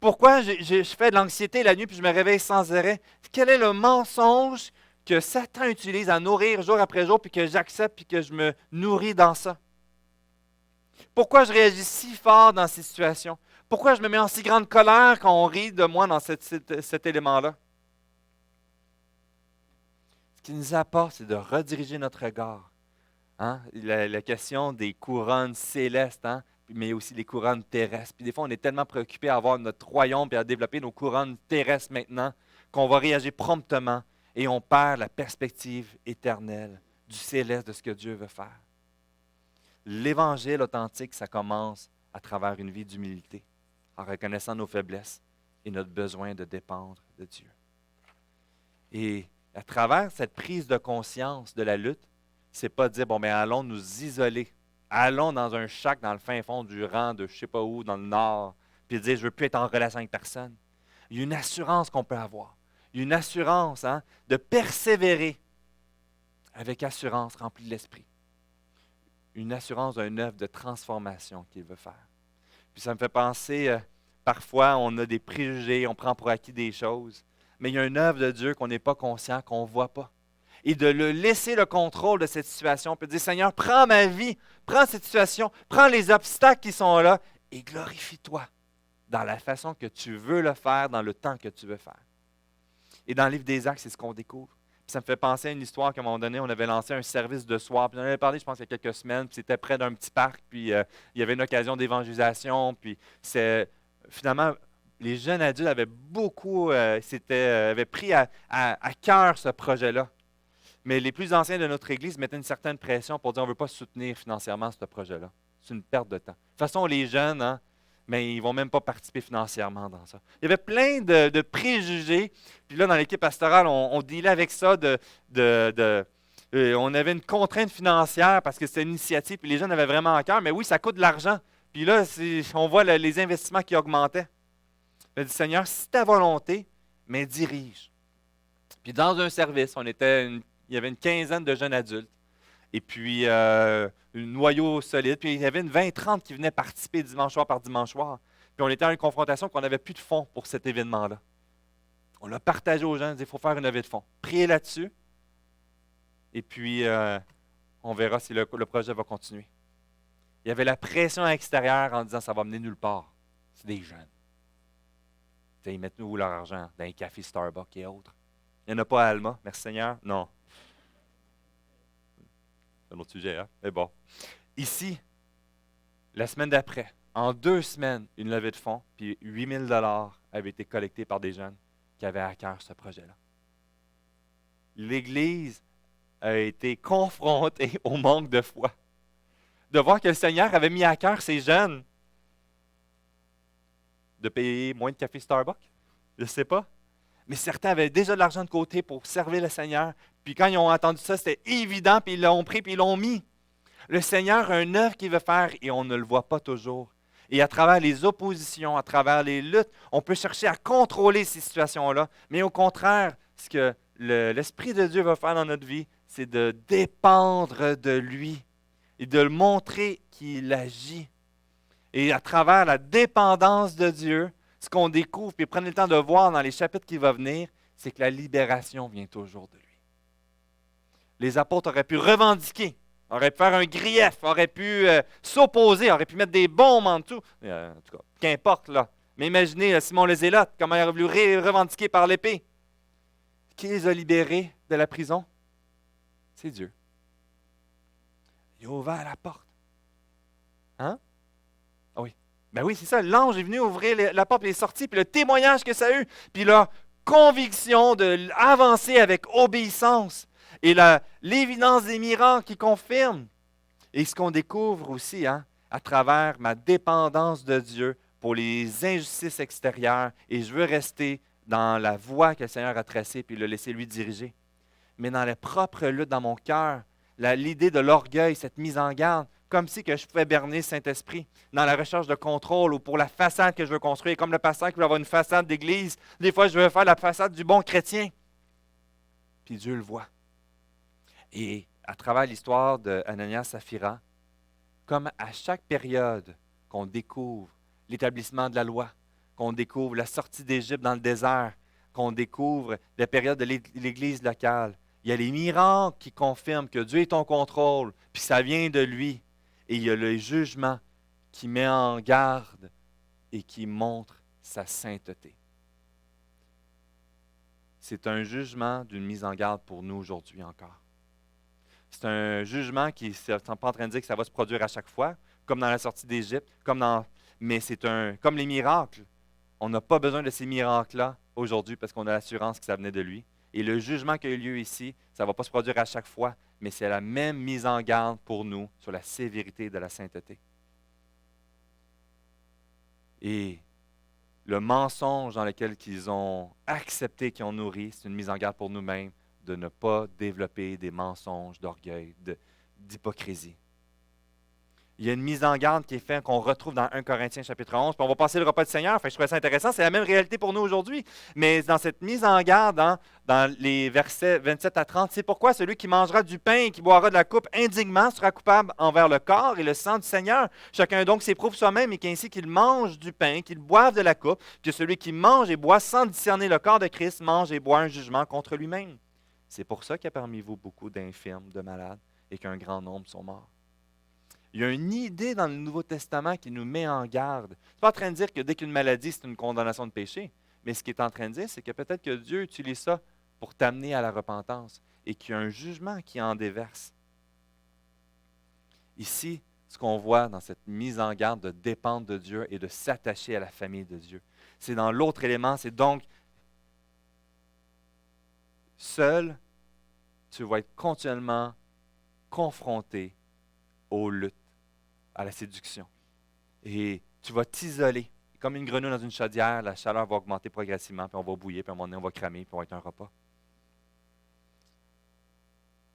Pourquoi je fais de l'anxiété la nuit puis je me réveille sans arrêt? Quel est le mensonge que Satan utilise à nourrir jour après jour puis que j'accepte puis que je me nourris dans ça? Pourquoi je réagis si fort dans ces situations? Pourquoi je me mets en si grande colère quand on rit de moi dans cet élément-là? Ce qui nous apporte, c'est de rediriger notre regard. Hein? La question des couronnes célestes, hein? Mais aussi les couronnes terrestres. Puis des fois, on est tellement préoccupé à avoir notre royaume et à développer nos couronnes terrestres maintenant qu'on va réagir promptement et on perd la perspective éternelle du céleste de ce que Dieu veut faire. L'Évangile authentique, ça commence à travers une vie d'humilité, en reconnaissant nos faiblesses et notre besoin de dépendre de Dieu. Et à travers cette prise de conscience de la lutte, c'est pas de dire, bon, mais allons nous isoler, allons dans un shack dans le fin fond du rang de je ne sais pas où, dans le nord, puis dire, je ne veux plus être en relation avec personne. Il y a une assurance qu'on peut avoir. Il y a une assurance de persévérer avec assurance remplie de l'esprit. Une assurance d'une œuvre de transformation qu'il veut faire. Puis ça me fait penser, parfois on a des préjugés, on prend pour acquis des choses, mais il y a une œuvre de Dieu qu'on n'est pas conscient, qu'on ne voit pas. Et de le laisser le contrôle de cette situation, on peut dire, Seigneur, prends ma vie, prends cette situation, prends les obstacles qui sont là et glorifie-toi dans la façon que tu veux le faire, dans le temps que tu veux faire. Et dans le livre des Actes, c'est ce qu'on découvre. Puis ça me fait penser à une histoire qu'à un moment donné, on avait lancé un service de soir. Puis on en avait parlé, je pense, il y a quelques semaines. Puis c'était près d'un petit parc. Puis il y avait une occasion d'évangélisation. Puis finalement, les jeunes adultes avaient beaucoup, avaient pris à cœur ce projet-là. Mais les plus anciens de notre Église mettaient une certaine pression pour dire on ne veut pas soutenir financièrement ce projet-là. C'est une perte de temps. De toute façon, les jeunes, mais ils ne vont même pas participer financièrement dans ça. Il y avait plein de préjugés. Puis là, dans l'équipe pastorale, on dealait avec ça. On avait une contrainte financière parce que c'était une initiative, puis les jeunes avaient vraiment à cœur. Mais oui, ça coûte de l'argent. Puis là, on voit les investissements qui augmentaient. Je dit, Seigneur, si ta volonté, mais dirige. Puis dans un service, il y avait une quinzaine de jeunes adultes. Et puis, un noyau solide. Puis, il y avait une 20-30 qui venaient participer dimanche soir par dimanche soir. Puis, on était dans une confrontation qu'on n'avait plus de fonds pour cet événement-là. On l'a partagé aux gens, on dit, il faut faire une levée de fonds. Priez là-dessus. Et puis, on verra si le projet va continuer. Il y avait la pression extérieure en disant, ça va mener nulle part. C'est des jeunes. Ils mettent où leur argent? Dans les cafés Starbucks et autres. Il n'y en a pas à Alma, merci Seigneur. Non. C'est un autre sujet, hein? Mais bon. Ici, la semaine d'après, en 2 semaines, une levée de fonds, puis 8 000 $ avaient été collectés par des jeunes qui avaient à cœur ce projet-là. L'Église a été confrontée au manque de foi. de voir que le Seigneur avait mis à cœur ces jeunes de payer moins de café Starbucks? Je ne sais pas. Mais certains avaient déjà de l'argent de côté pour servir le Seigneur. Puis quand ils ont entendu ça, c'était évident, puis ils l'ont pris, puis ils l'ont mis. Le Seigneur a une œuvre qu'il veut faire et on ne le voit pas toujours. Et à travers les oppositions, à travers les luttes, on peut chercher à contrôler ces situations-là. Mais au contraire, ce que l'Esprit de Dieu va faire dans notre vie, c'est de dépendre de lui et de le montrer qu'il agit. Et à travers la dépendance de Dieu, ce qu'on découvre, puis prenez le temps de voir dans les chapitres qui vont venir, c'est que la libération vient toujours de lui. Les apôtres auraient pu revendiquer, auraient pu faire un grief, auraient pu s'opposer, auraient pu mettre des bombes en dessous. En tout cas, qu'importe là. Mais imaginez Simon le Zélote, comment il aurait voulu revendiquer par l'épée. Qui les a libérés de la prison? C'est Dieu. Il a ouvert la porte. Hein? Ah oui. Ben oui, c'est ça. L'ange est venu ouvrir la porte, puis il est sorti, puis le témoignage que ça a eu, puis la conviction d'avancer avec obéissance, et l'évidence des miracles qui confirme. Et ce qu'on découvre aussi, à travers ma dépendance de Dieu pour les injustices extérieures, et je veux rester dans la voie que le Seigneur a tracée, puis le laisser lui diriger. Mais dans les propres luttes dans mon cœur, l'idée de l'orgueil, cette mise en garde, comme si que je pouvais berner le Saint-Esprit dans la recherche de contrôle ou pour la façade que je veux construire, comme le pasteur qui veut avoir une façade d'église. Des fois, je veux faire la façade du bon chrétien. Puis Dieu le voit. Et à travers l'histoire d'Ananias et Saphira, comme à chaque période qu'on découvre l'établissement de la loi, qu'on découvre la sortie d'Égypte dans le désert, qu'on découvre les périodes de l'Église locale, il y a les miracles qui confirment que Dieu est en contrôle, puis ça vient de lui. Et il y a le jugement qui met en garde et qui montre sa sainteté. C'est un jugement d'une mise en garde pour nous aujourd'hui encore. C'est un jugement qui n'est pas en train de dire que ça va se produire à chaque fois, comme dans la sortie d'Égypte, mais c'est comme les miracles. On n'a pas besoin de ces miracles-là aujourd'hui parce qu'on a l'assurance que ça venait de lui. Et le jugement qui a eu lieu ici, ça ne va pas se produire à chaque fois, mais c'est la même mise en garde pour nous sur la sévérité de la sainteté. Et le mensonge dans lequel ils ont accepté, qu'ils ont nourri, c'est une mise en garde pour nous-mêmes de ne pas développer des mensonges d'orgueil, d'hypocrisie. Il y a une mise en garde qui est faite, qu'on retrouve dans 1 Corinthiens chapitre 11, puis on va passer le repas du Seigneur, je trouvais ça intéressant, c'est la même réalité pour nous aujourd'hui. Mais dans cette mise en garde, dans les versets 27 à 30, c'est pourquoi celui qui mangera du pain et qui boira de la coupe indignement sera coupable envers le corps et le sang du Seigneur. Chacun donc s'éprouve soi-même et qu'ainsi qu'il mange du pain, qu'il boive de la coupe, que celui qui mange et boit sans discerner le corps de Christ mange et boit un jugement contre lui-même. C'est pour ça qu'il y a parmi vous beaucoup d'infirmes, de malades, et qu'un grand nombre sont morts. Il y a une idée dans le Nouveau Testament qui nous met en garde. Ce n'est pas en train de dire que dès qu'une maladie, c'est une condamnation de péché. Mais ce qu'il est en train de dire, c'est que peut-être que Dieu utilise ça pour t'amener à la repentance et qu'il y a un jugement qui en déverse. Ici, ce qu'on voit dans cette mise en garde de dépendre de Dieu et de s'attacher à la famille de Dieu. C'est dans l'autre élément, c'est donc seul, tu vas être continuellement confronté aux luttes, à la séduction. Et tu vas t'isoler. Comme une grenouille dans une chaudière, la chaleur va augmenter progressivement, puis on va bouillir, puis à un moment donné, on va cramer, puis on va être un repas.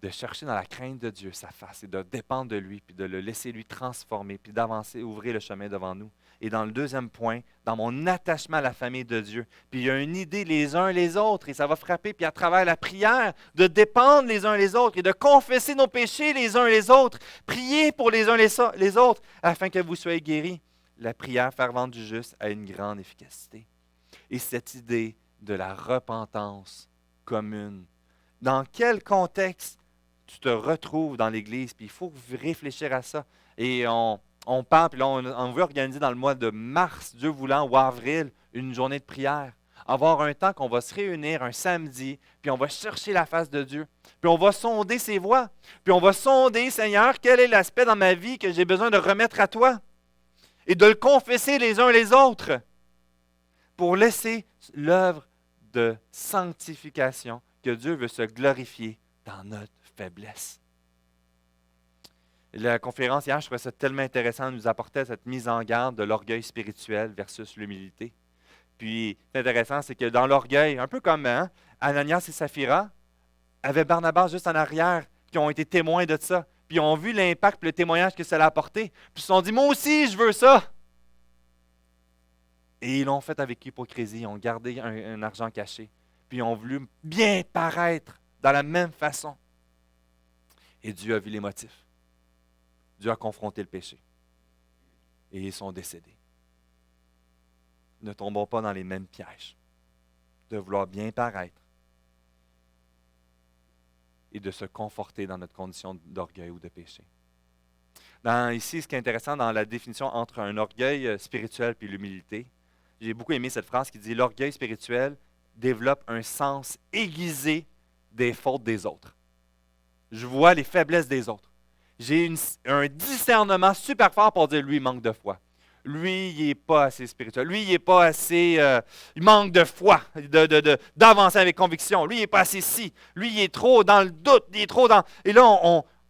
De chercher dans la crainte de Dieu sa face et de dépendre de lui, puis de le laisser lui transformer, puis d'avancer, ouvrir le chemin devant nous. Et dans le deuxième point, dans mon attachement à la famille de Dieu, puis il y a une idée les uns les autres, et ça va frapper, puis à travers la prière, de dépendre les uns les autres et de confesser nos péchés les uns les autres, prier pour les uns les autres, afin que vous soyez guéris. La prière fervente du juste a une grande efficacité. Et cette idée de la repentance commune, dans quel contexte tu te retrouves dans l'Église, puis il faut réfléchir à ça. Et on parle, puis là, on veut organiser dans le mois de mars, Dieu voulant, ou avril, une journée de prière. Avoir un temps qu'on va se réunir un samedi, puis on va chercher la face de Dieu. Puis on va sonder ses voies. Puis on va sonder, Seigneur, quel est l'aspect dans ma vie que j'ai besoin de remettre à toi? Et de le confesser les uns les autres pour laisser l'œuvre de sanctification que Dieu veut se glorifier dans notre faiblesse. La conférence hier, je trouvais ça tellement intéressant, elle nous apportait cette mise en garde de l'orgueil spirituel versus l'humilité. Puis, c'est intéressant, c'est que dans l'orgueil, un peu comme Ananias et Saphira, avaient Barnabas juste en arrière, qui ont été témoins de ça. Puis, ils ont vu l'impact et le témoignage que ça a apporté. Puis, ils se sont dit, moi aussi, je veux ça. Et ils l'ont fait avec hypocrisie. Ils ont gardé un argent caché. Puis, ils ont voulu bien paraître de la même façon. Et Dieu a vu les motifs. Dieu a confronté le péché. Et ils sont décédés. Ne tombons pas dans les mêmes pièges de vouloir bien paraître et de se conforter dans notre condition d'orgueil ou de péché. Ici, ce qui est intéressant dans la définition entre un orgueil spirituel et l'humilité, j'ai beaucoup aimé cette phrase qui dit « L'orgueil spirituel développe un sens aiguisé des fautes des autres. » Je vois les faiblesses des autres. J'ai un discernement super fort pour dire « Lui, il manque de foi. » Lui, il n'est pas assez spirituel. Lui, il n'est pas assez... il manque de foi, d'avancer avec conviction. Lui, il n'est pas assez si. Lui, il est trop dans le doute. Il est trop dans... Et là,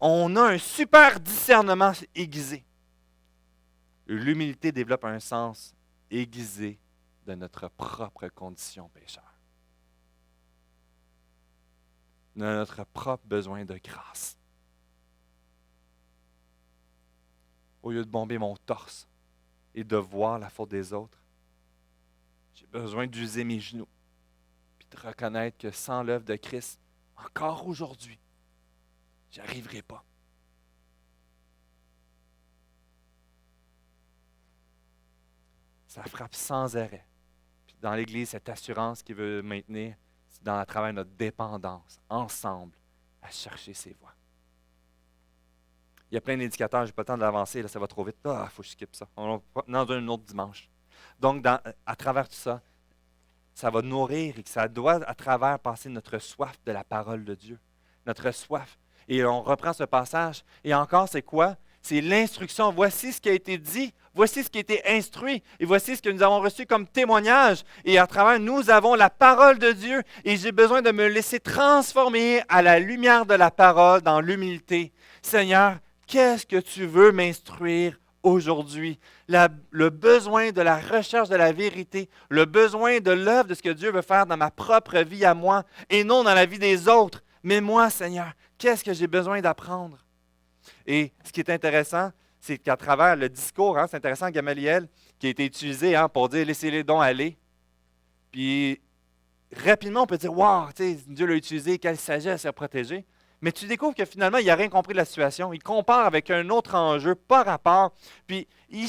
on a un super discernement aiguisé. L'humilité développe un sens aiguisé de notre propre condition pécheur. De notre propre besoin de grâce. Au lieu de bomber mon torse, et de voir la faute des autres, j'ai besoin d'user mes genoux, puis de reconnaître que sans l'œuvre de Christ, encore aujourd'hui, je n'y arriverai pas. Ça frappe sans arrêt. Puis dans l'Église, cette assurance qu'il veut maintenir, c'est à travers notre dépendance, ensemble, à chercher ses voies. Il y a plein d'indicateurs, je n'ai pas le temps de l'avancer, là, ça va trop vite. Ah, il faut que je skip ça. On en donne un autre dimanche. Donc, à travers tout ça, ça va nourrir et que ça doit, à travers, passer notre soif de la parole de Dieu. Notre soif. Et on reprend ce passage. Et encore, c'est quoi? C'est l'instruction. Voici ce qui a été dit. Voici ce qui a été instruit. Et voici ce que nous avons reçu comme témoignage. Et à travers, nous avons la parole de Dieu. Et j'ai besoin de me laisser transformer à la lumière de la parole dans l'humilité. Seigneur, qu'est-ce que tu veux m'instruire aujourd'hui? Le besoin de la recherche de la vérité, le besoin de l'œuvre de ce que Dieu veut faire dans ma propre vie à moi et non dans la vie des autres. Mais moi, Seigneur, qu'est-ce que j'ai besoin d'apprendre? Et ce qui est intéressant, c'est qu'à travers le discours, c'est intéressant, Gamaliel, qui a été utilisé pour dire « laissez-les donc aller ». Puis rapidement, on peut dire « wow, Dieu l'a utilisé, quelle sagesse à protéger ». Mais tu découvres que finalement, il n'a rien compris de la situation. Il compare avec un autre enjeu par rapport. Puis, il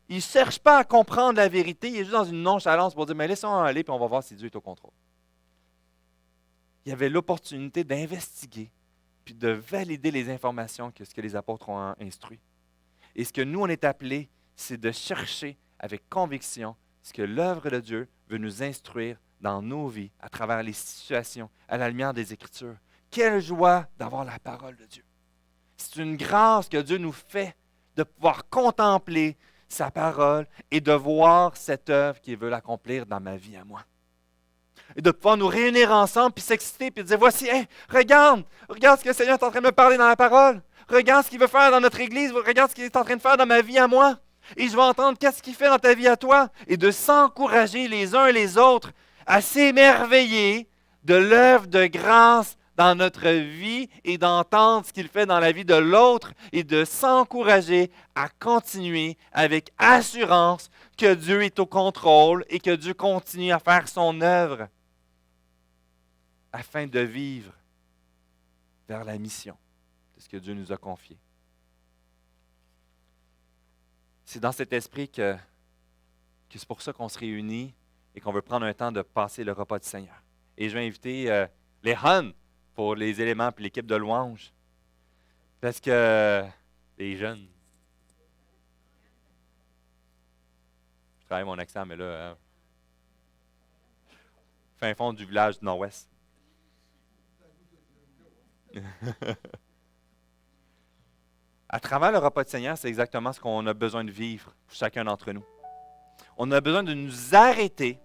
ne cherche pas à comprendre la vérité. Il est juste dans une nonchalance pour dire, mais laissons aller, puis on va voir si Dieu est au contrôle. Il y avait l'opportunité d'investiguer, puis de valider les informations que ce que les apôtres ont instruit. Et ce que nous, on est appelés, c'est de chercher avec conviction ce que l'œuvre de Dieu veut nous instruire dans nos vies, à travers les situations, à la lumière des Écritures. Quelle joie d'avoir la parole de Dieu. C'est une grâce que Dieu nous fait de pouvoir contempler sa parole et de voir cette œuvre qu'il veut l'accomplir dans ma vie à moi. Et de pouvoir nous réunir ensemble, puis s'exciter, puis dire, voici, regarde ce que le Seigneur est en train de me parler dans la parole. Regarde ce qu'il veut faire dans notre Église. Regarde ce qu'il est en train de faire dans ma vie à moi. Et je vais entendre qu'est-ce qu'il fait dans ta vie à toi. Et de s'encourager les uns et les autres à s'émerveiller de l'œuvre de grâce dans notre vie et d'entendre ce qu'il fait dans la vie de l'autre et de s'encourager à continuer avec assurance que Dieu est au contrôle et que Dieu continue à faire son œuvre afin de vivre vers la mission de ce que Dieu nous a confié. C'est dans cet esprit que c'est pour ça qu'on se réunit et qu'on veut prendre un temps de passer le repas du Seigneur. Et je vais inviter les Han pour les éléments et l'équipe de louange. Parce que les jeunes. Je travaille mon accent, mais là, fin fond du village du Nord-Ouest. À travers le repas du Seigneur, c'est exactement ce qu'on a besoin de vivre, chacun d'entre nous. On a besoin de nous arrêter,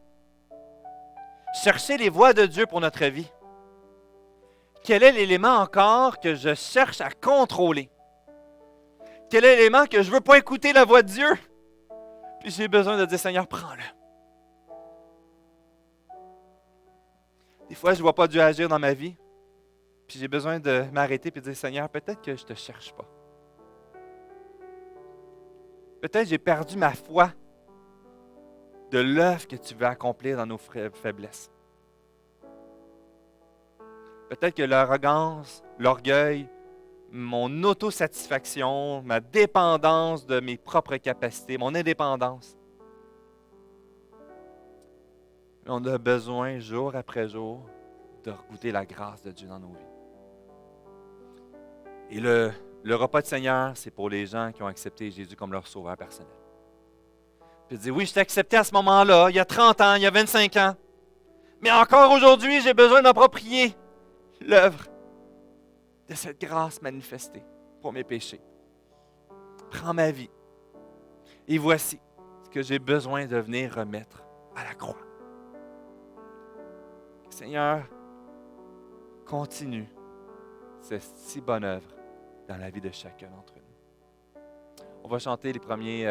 chercher les voies de Dieu pour notre vie. Quel est l'élément encore que je cherche à contrôler? quel élément que je ne veux pas écouter la voix de Dieu. Puis j'ai besoin de dire, Seigneur, prends-le. Des fois, je ne vois pas Dieu agir dans ma vie. Puis j'ai besoin de m'arrêter et de dire, Seigneur, peut-être que je ne te cherche pas. Peut-être que j'ai perdu ma foi de l'œuvre que tu veux accomplir dans nos faiblesses. Peut-être que l'arrogance, l'orgueil, mon autosatisfaction, ma dépendance de mes propres capacités, mon indépendance. On a besoin, jour après jour, de goûter la grâce de Dieu dans nos vies. Et le repas du Seigneur, c'est pour les gens qui ont accepté Jésus comme leur sauveur personnel. Puis dire, oui, je t'ai accepté à ce moment-là, il y a 30 ans, il y a 25 ans. Mais encore aujourd'hui, j'ai besoin d'approprier l'œuvre de cette grâce manifestée pour mes péchés. Prends ma vie. Et voici ce que j'ai besoin de venir remettre à la croix. Seigneur, continue cette si bonne œuvre dans la vie de chacun d'entre nous. On va chanter les premiers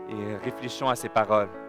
et réfléchissons à ces paroles.